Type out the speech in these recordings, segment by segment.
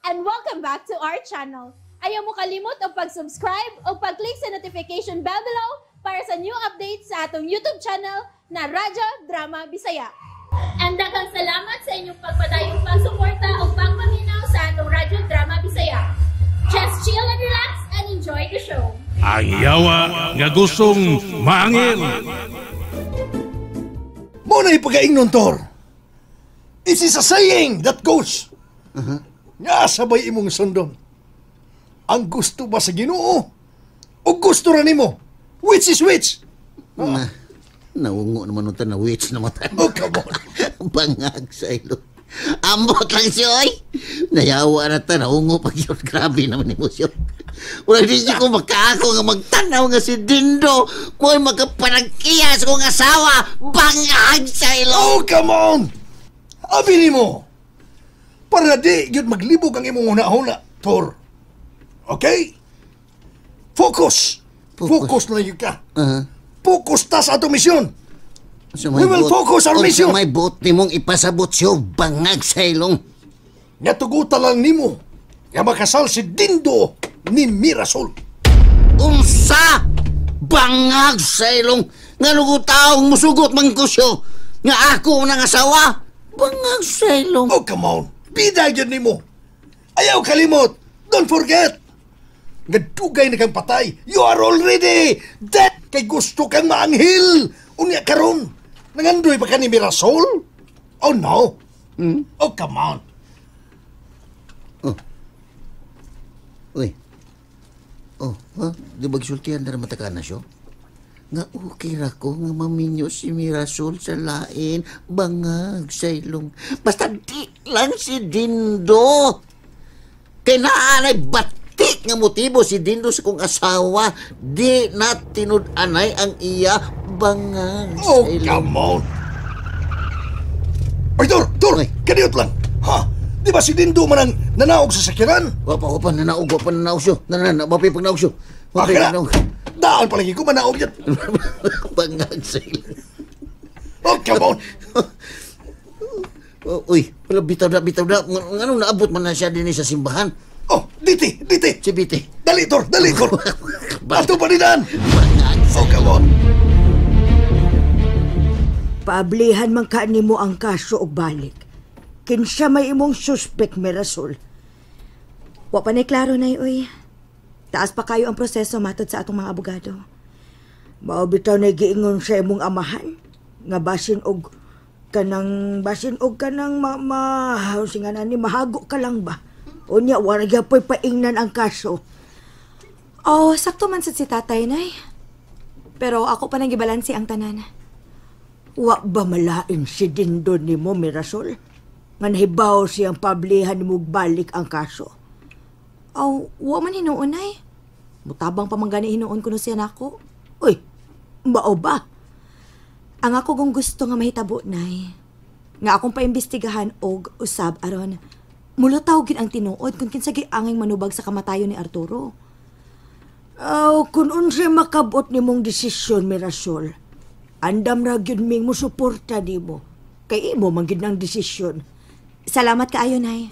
and welcome back to our channel. Ayaw mo kalimot o pag-subscribe o pag-click sa notification bell below para sa new updates sa atong YouTube channel na Radyo Drama Bisaya. And daghang salamat sa inyong pagpadayong pagsuporta o pagpaminaw sa atong Radyo Drama Bisaya. Just chill and relax and enjoy the show. Ang yawa nga gustong maangil. Muna'y pag-aingnon, Tor. It is a saying that goes. Nga sabay imong sundon. Ang gusto ba sa Ginoo? O gusto ra nimo? Which is which? Naungo naman nung na witch naman tayo. Oh, come on. Bangag sa ilo. Ambot lang siya, oy. Nayawa na ta, naungo pag yun. Grabe naman emosyon. Wala din siya kung makaako nga magtanaw nga si Dindo. Kung magkapanagkiyas kong asawa. Bangag sa ilo. Oh, come on. Abi nimo. Para di yun maglibog ang imong huna-huna, Tor. Okay? Focus. Focus na yun ka. Focus ta sa atong misyon. We will focus our mission. Sa may boat ni mong ipasabot siya, bangag sa ilong. Natugutan lang nimo. Nga makasal si Dindo ni Mirasol. Unsa? Bangag sa ilong. Nga nugutaong musugot man ko siya. Nga ako nang asawa. Bangag sa ilong. Oh, come on. Bida yun nimo. Ayaw kalimot. Don't forget. Nga dugay na kang patay. You are already dead. Kay gusto kang maanghil. Unya karon. Nangandoy pa ka ni Mirasol? Oh, no. Oh, come on. Oh. Uy. Oh, ha? Di ba gisultihan na matakan na siya? Nga okay ra ko nga maminyo si Mirasol sa lain. Bangag sa ilong. Basta di lang si Dindo. Kay naanay batik nga motibo si Dindo sa kong asawa. Di na tinud-anay ang iya. Bangag sa Oh, ilong. come on. Oy, Tor, Ay. kaniyot lang. Ha? Di ba si Dindo man ang nanaog sa sakyanan? Wapa nanaog siya. Wapi pag naog siya. Wapi Bakit pag na? naog. Daan palagi ko manaog yan. Bangag sa ilong. Oh, come on. Uy, wala bitaw na. Anong naabot man na siya din sa simbahan? Oh, diti. Si Biti. Dali, Tor. Ato pa dinaan. Bangag sa Oh, come on. Paablihan man ka nimo ang kaso og balik. Kinsa may imong suspect, Mirasol. Wa pa nay klaro na uy. Taas pa kayo ang proseso matod sa atong mga abogado. Mao bitaw na giingon sa imong amahan nga basin og kanang singanan ni mahago ka lang ba? Unya wala gyapon paingnan ang kaso. Oh, sakto man sad si tatay, nay. Pero ako pa nang gibalansi ang tanan. Wa ba malain si Dindo nimo, Mirasol? Nga nahibaw siyang pablihan mo balik ang kaso. Oh, wa man hinuon, nay. Mutabang pa man gani hinuon kuno siya nako. Uy, mao ba? Ang ako kung gusto nga mahitabo, nay. Nga akong paimbestigahan og usab aron mulutaw gid ang tinuod kung kinsa gianging manubag sa kamatayon ni Arturo. Kung unsay makabot nimong desisyon, Mirasol, andam ra gyud ming musuporta nimo. Kay imo man gyud ang desisyon. Salamat kaayo, nay.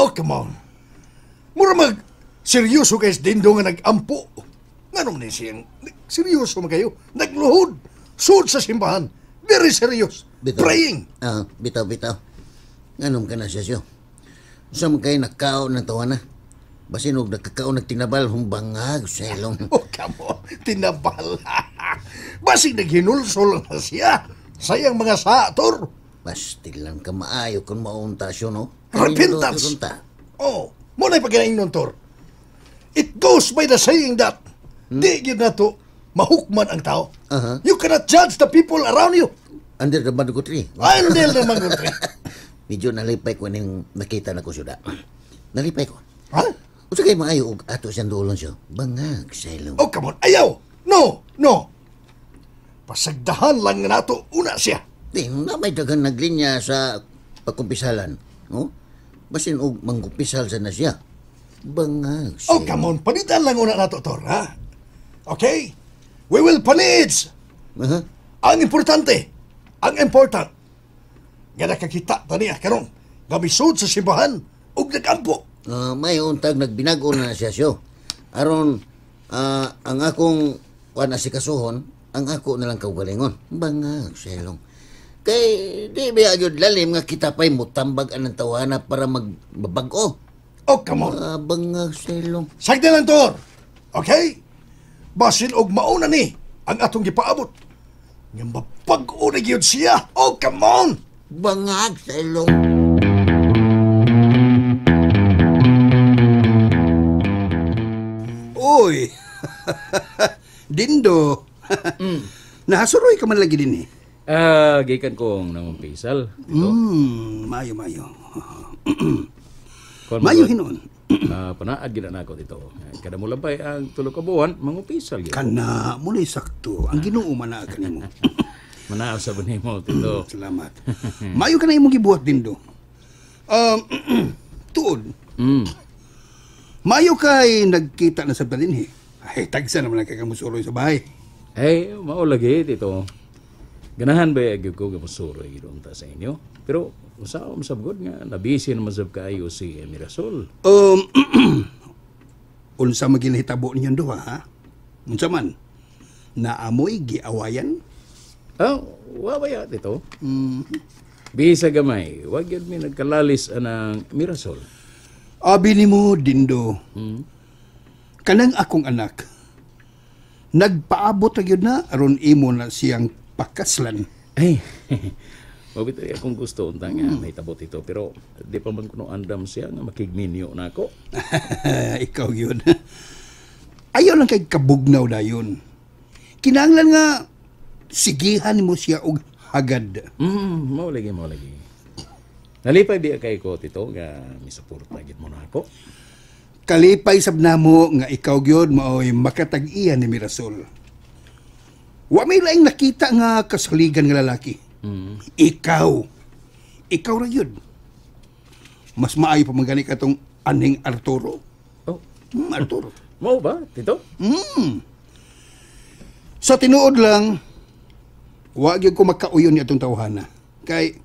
Oh, come on. Mura seryoso kayo si Dindo nga nag-ampo. Nga naman siyang seryoso magayo. Nagluhod. Suod sa simbahan. Very serious. Praying. Bitaw. Anong ka na siya? Saan kayo nakao ng tawa na? Basin og nakakao nagtinabal humbangag sa ilong. Oh, come on. Tinabal. Basig naghinulsol na siya. Sayang mga sator. Basti lang ka maayo kung maunta siya, no? Repentance. Oh, muna ipaginaing nun, Tor. It goes by the saying that di yun na to mahukman ang tao. You cannot judge the people around you. Under the Mandugo Tree. Under the Mandugo Tree. Medyo nalipay ko nang nakita na ko siya. Nalipay ko. Ha? Usa kay maayo og ato siyang dulon siya. Bangag sa ilong. Oh, come on. Ayaw. No. Pasagdahan lang na to una siya. Di, na may dagang naglinya sa pagkumpisalan. No? Basin og mangkumpisal sa na siya. Bangag sa Oh, come on. Panitan lang una na to, Tor, ha? Okay? We will panage. Ang importante, Ang important, nga nakakita taniya karon nga misud sa simbahan ug nagampo. May untag nagbinago na siya siyo. Aron, ang akong kuan asikasuhon, ang ako na lang kaugalingon. Banga, Selong. Kay, di ba yun lalim nga kita pa'y mutambag anang tawana para magbabago. Oh, come on. Banga, Selong. Sagda lang, Tor. Okay? Basin og mauna ni ang atong gipaabot. Nga mapag-una gyud siya. Oh, come on. Banga, Selong. Oy. Dindo. Nahasuroy ka man lagi din eh. Gikan kong namumpisal. Mayo. Kon Mayo hinon. Panaad gina nako dito. Kada mo labay ang tulo ka buwan, mangupisal gyud. Kana mo na sakto. Ang Ginoo man na kanimo. Manaw sa mo dito. Salamat. Mayo ka na imong gibuhat dindo. Tuod. Mayo kay nagkita na sa balin eh. Ay, tagsa naman ang kakamusuroy sa bahay. Ay, mao lagi dito. Ganahan ba gyud ko gamusuroy gid unta sa inyo? Pero usaw masabgod nga nabisi naman sab kaayo si Mirasol. Unsa maginahitabo ninyo duha ha? Unsa man? Naamoy giawayan? Wabaya dito. Bisa gamay, wag yun mi nagkalalis anang Mirasol. Abi nimo Dindo. Kanang akong anak. Nagpaabot gyud na aron imo na siyang pakaslan. Ay, mabito akong gusto untang nga mahitabo ito. Pero di pa man kuno andam siya nga makigminyo na ako. Ikaw yun. Ayaw lang kay kabugnaw dayon. Kinahanglan nga sigihan mo siya og hagad. Mao lagi. Nalipay di kay ko tito nga misuporta gid mo na ako. Kalipay sab namo nga ikaw gyud maoy makatag-iya ni Mirasol. Wa may laing nakita nga kasaligan nga lalaki. Ikaw ra yun. Mas maayo pa magani ka tong aning Arturo. Oh, Arturo. mao ba tito? Sa tinuod lang, wa gyud ko makauyon ni atong tawhana. Kay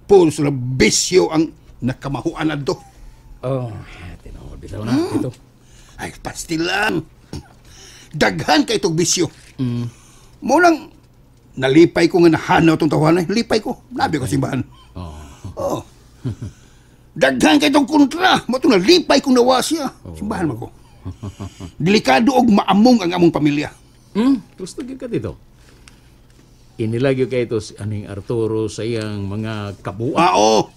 pulso na bisyo ang nakamahuan adto. Oh, tinood bitaw na tito. Ay, pastil lang. Daghan kay itong bisyo. Mo lang, nalipay ko nga nahanaw itong tawanan. Lipay ko. Labi ko simbahan. Oh. Daghan kay itong kontra. Mo itong nalipay kong nawa siya. Simbahan mo ko. Delikado og maamong ang among pamilya. Gusto gyud ka dito. Inilagyo kay ito si aning Arturo sa iyang mga kabuan. Oo.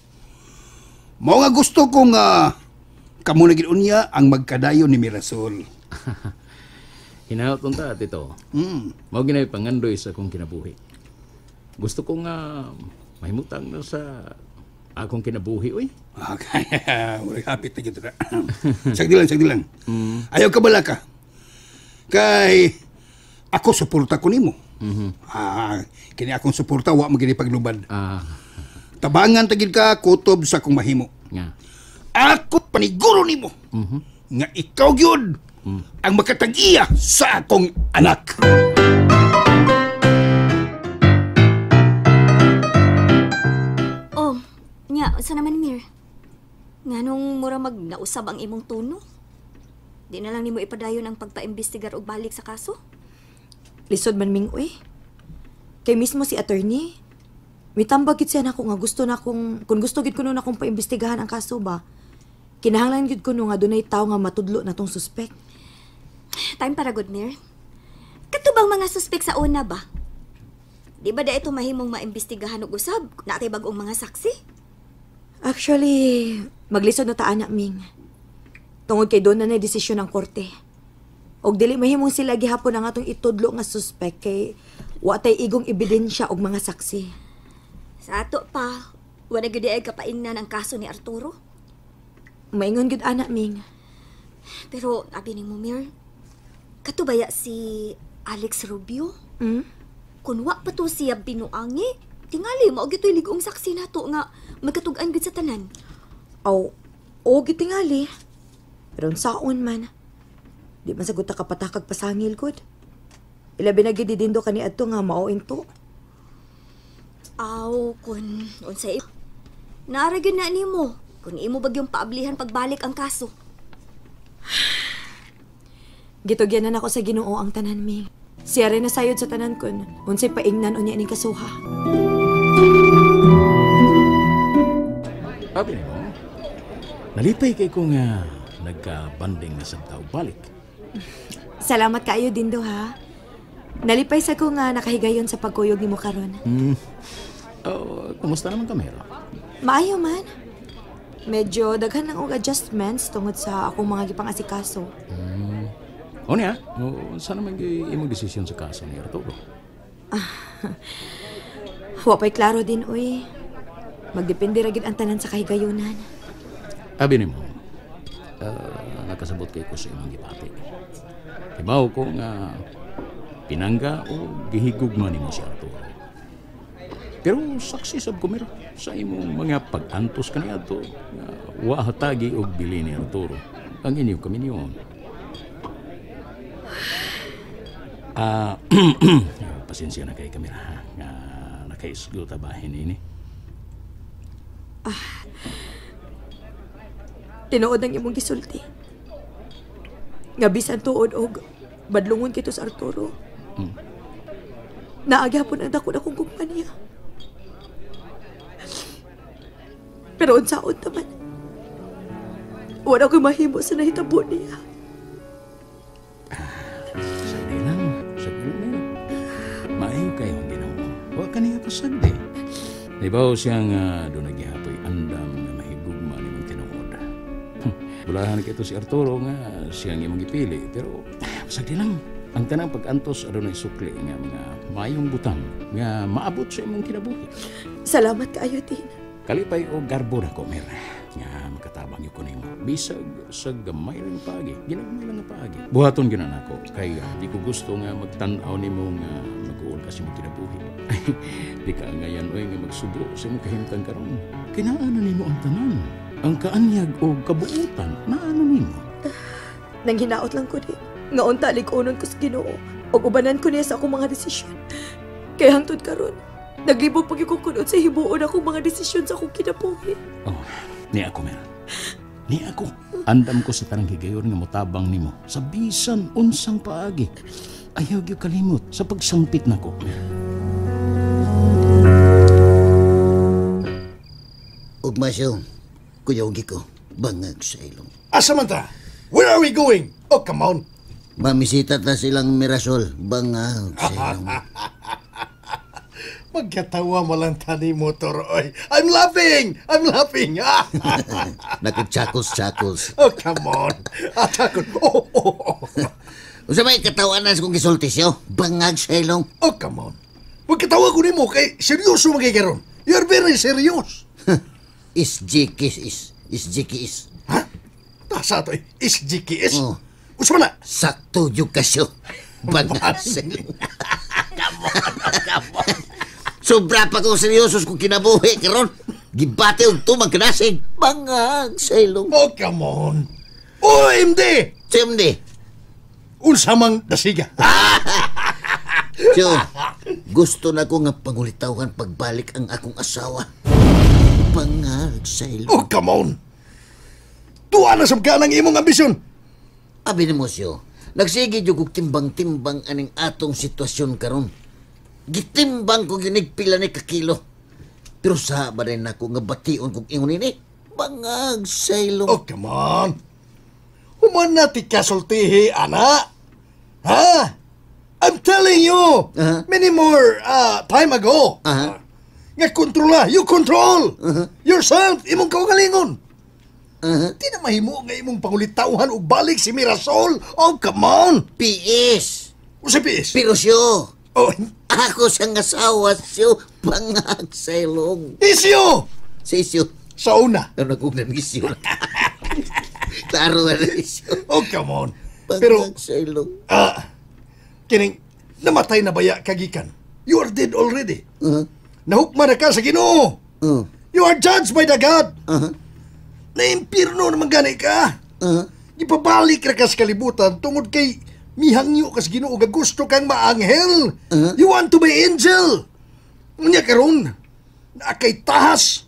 Mao nga gusto ko nga kamo na gid unya ang magkadayon ni Mirasol. Hinaot unta tito. Mao ginay pangandoy sa akong kinabuhi. Gusto ko nga mahimutang na sa akong kinabuhi oy. Okay. Wala hapit na gid ra. Sagdi lang. Ayaw ka bala ka. Kay ako suporta ko nimo. Kini akong suporta wa magini paglubad. Tabangan tagid ka kutob sa akong mahimo. Nga. Ako paniguro nimo. Nga ikaw gyud ang makatag-iya sa akong anak. Oh, nya, sa naman Mir? Nganong mura magnausab ang imong tono? Di na lang nimo ipadayon ang pagpaimbestigar og balik sa kaso? Lisod man ming, uy. Kay mismo si attorney, mitambag gid siya nako nga gusto na kung gusto gid kuno na akong paimbestigahan ang kaso ba. Kinahanglan gid kuno nga dunay tawo nga matudlo na tong suspek. Time para good, Mir. Katubang mga suspek sa una ba? Di ba da ito mahimong maimbestigahan og usab? Natay bag-ong mga saksi? Actually, maglisod na taan na, Ming. Tungod kay doon na desisyon ng korte. Og dili mahimong sila gihapon ang atong itudlo nga suspek kay wa tay igong ebidensya og mga saksi. Sa ato pa, wala gud ay kapaingnan ang kaso ni Arturo. Maingon gud ana, Ming. Pero abi ni mo, Mir, katubaya si Alex Rubio? Kung wa pa to siya binuangi, tingali mao gitoy ligong saksi nato nga magkatug-an gud sa tanan. Aw, o gitingali. Pero saon man. Di man sagot ta kapatakag pasangil gud. Ilabi na gid dindo kani adto nga mao into. Aw, kun unsay naaragyan na nimo. Kung imo bagyong paablihan pagbalik ang kaso. Gitugyanan ako sa Ginoo ang tanan mi. Siya rin nasayod sa tanan kun. Unsay paingnan unya ning kasuha. Abi mo, nalipay kay ko nga nagka-banding na sa tao balik. Salamat kaayo Dindo ha. Nalipay sa ko nga nakahigayon sa pagkuyog nimo karon. Kumusta naman kamera? Maayo man. Medyo daghan lang og adjustments tungod sa akong mga gipang-asikaso. O niya, saan naman imong desisyon sa kaso ni Arturo? Wapay klaro din, uy. Magdepende ra gid ang tanan sa kahigayunan. Abi nimo, nakasabot kay ko sa imong gipati. Ibaw ko nga pinangga o gihigugma nimo si Arturo. Pero saksi sab ko mira sa imong mga pag-antos kaniadto nga wa hatagi og bili ni Arturo ang inyong kaminyon. Pasensya na kay kamera ha, nga nakaisgot bahin ini. Tinuod ang imong gisulti. Nga bisan tuod og badlungon kito sa Arturo. Naagyapon ang dako na kong kumpanya. Pero unsaon naman, wala ko mahimo sa nahitabo niya. Sagdi lang. Maayo kayo ang ginawa. Huwag ka niya pasagdi. Ibaw siyang doon naghihapoy andam na mahigugma ni mong tinuod. Bulahan ka ito si Arturo nga siyang imong ipili. Pero sagdi lang. Ang tanang pag-antos adunay sukli nga mga mayong butang nga maabot sa imong kinabuhi. Salamat kaayo din. Kalipay o garbo na ko, Mer. Nga makatabang yun ko na mo. Bisag sa gamay lang paagi. Ginagmay lang paagi. Buhaton ginan ako. Kaya di ko gusto nga magtanaw ni mo nga mag-uol kasi mo kinabuhi. Di ka ngayon o nga magsubo sa mo kahimtang karon. Kinaano ni mo ang tanan. Ang kaanyag o kabuutan. Naano ni mo? Nang hinaot lang ko di. Ngaon talig-unon ko sa Ginoo. O ubanan ko niya sa akong mga desisyon. Kaya hangtod karon. Naglibog pag ikukunod sa hibuon akong mga desisyon sa akong kinabuhi. Oh, ni ako, Mer. Ni ako. Andam ko sa tanang higayon nga mutabang nimo sa bisan unsang paagi. Ayaw gyud kalimot sa pagsampit nako, Mer. Ugmasyo, Kuya Ugi ko, bangag sa ilong. Asa man ta? Where are we going? Oh, come on. Mamisita ta silang Mirasol, bangag sa ilong. Magkatawa mo lang tani mo, Toroy. I'm laughing! Nakag-chakos-chakos. Oh, come on. Chakos. Oh. Usa may katawanan kung gisultisyo, bangag sa ilong. Oh, come on. Magkatawa ko ni mo kay seryoso magkikaroon. You're very serious. Isjikis. Ha? Tasa to eh. Isjikis? Oh. Usa man na? Sakto yung kasyo. Bangag sa ilong. Come on. Sobra pa kong seryosos kung kinabuhi, karon. Gibate og tumang kanasig. Bangag sa ilong. Oh, come on. Oh, MD! Simdi. Unsa mang dasiga. So, gusto na ko nga pangulitawan pagbalik ang akong asawa. Bangag sa ilong. Oh, come on. Tuwa na sab ka ng imong ambisyon. Abi ni mo siyo, nagsige yung kong timbang-timbang aning atong sitwasyon karon. Gitimbang ko ginigpila ni kakilo. Pero sa ba rin ako nga bation kong ingon ini? Bangag sa ilong. Oh, come on. Human na ti kasultihi, ana. Ha? I'm telling you, many more time ago. Nga kontrola, you control. Yourself, imong kaugalingon. Di na mahimo nga imong pangulitauhan o balik si Mirasol. Oh, come on. PS. O si PS? Pero siyo, Oh, ako sang asawa siyo, bangag sa ilong. isyo! Sa isyo, Sa una. ano nagugnan isyo. Klaro na isyo. Oh, come on. Pero, Bangag sa ilong. kining, namatay na baya kagikan. You are dead already. Nahukman na ka sa Ginoo. You are judged by the God. Naimpirno naman gani ka. Ipabalik ra ka sa kalibutan tungod kay mihangyo ka sa Ginoo nga gusto kang maanghel. You want to be angel. Unya karon, na kay tahas.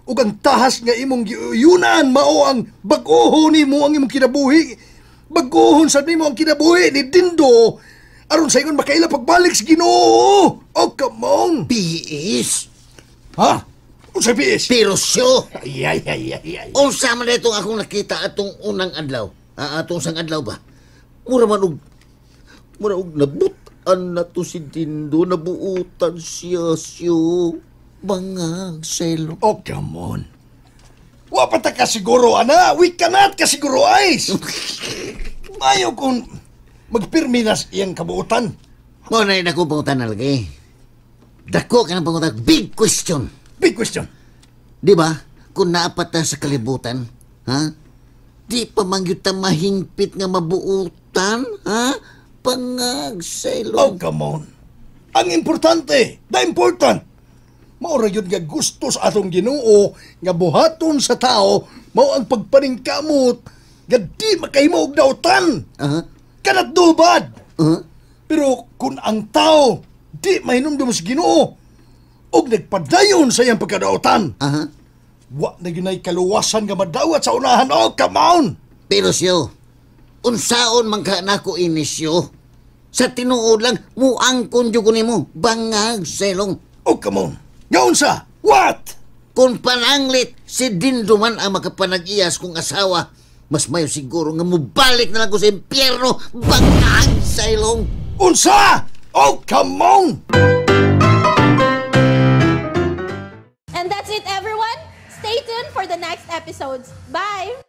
Ug ang tahas nga imong giuyunan mao ang bag-ohon nimo ang imong kinabuhi. Bag-ohon sad nimo ang kinabuhi ni Dindo aron sa ingon makaila pagbalik sa Ginoo. Oh, come on. Biis. Ha? Unsa biis? Pero siyo, Ay. unsa man itong akong nakita atong unang adlaw? Atong sang adlaw ba? Mura og nabutan na to si Dindo, nabuutan siya siyo. Bangag, selo. Oh, come on. Wa pa ta ka siguro, ana. We cannot ka siguro, Ice. Mayo kung magpirminas iyang kabuutan. Mo na yun ako pangutan na lagi. Dako ka ng pangutan. Big question. Big question. Di ba? Kung naapat ta sa kalibutan, ha? Di pa mangyuta mahingpit nga mabuutan, ha? Pangag, selo. Oh, come on. Ang importante, the important. Maura yun nga gusto sa atong Ginoo nga buhaton sa tao mao ang pagpaningkamot nga di makahimo og dautan. Kanat dubad. Pero kung ang tao di mahinumdum sa Ginoo og nagpadayon sa iyang pagkadautan, wa na ginay kaluwasan nga madawat sa unahan. Oh, come on. Pero siyo, unsaon man ka nako inisyo? Sa tinuod lang, muangkon jud ko nimo. Bangag, selong. Oh, come on. Ngayon sa, what? Kung pananglit, si Dindo man ang makapanag-iyas kong asawa, mas mayo siguro nga mubalik na lang ko sa impyerno. Bangag, selong. Unsa? Oh, come on. And that's it, everyone. Stay tuned for the next episodes. Bye!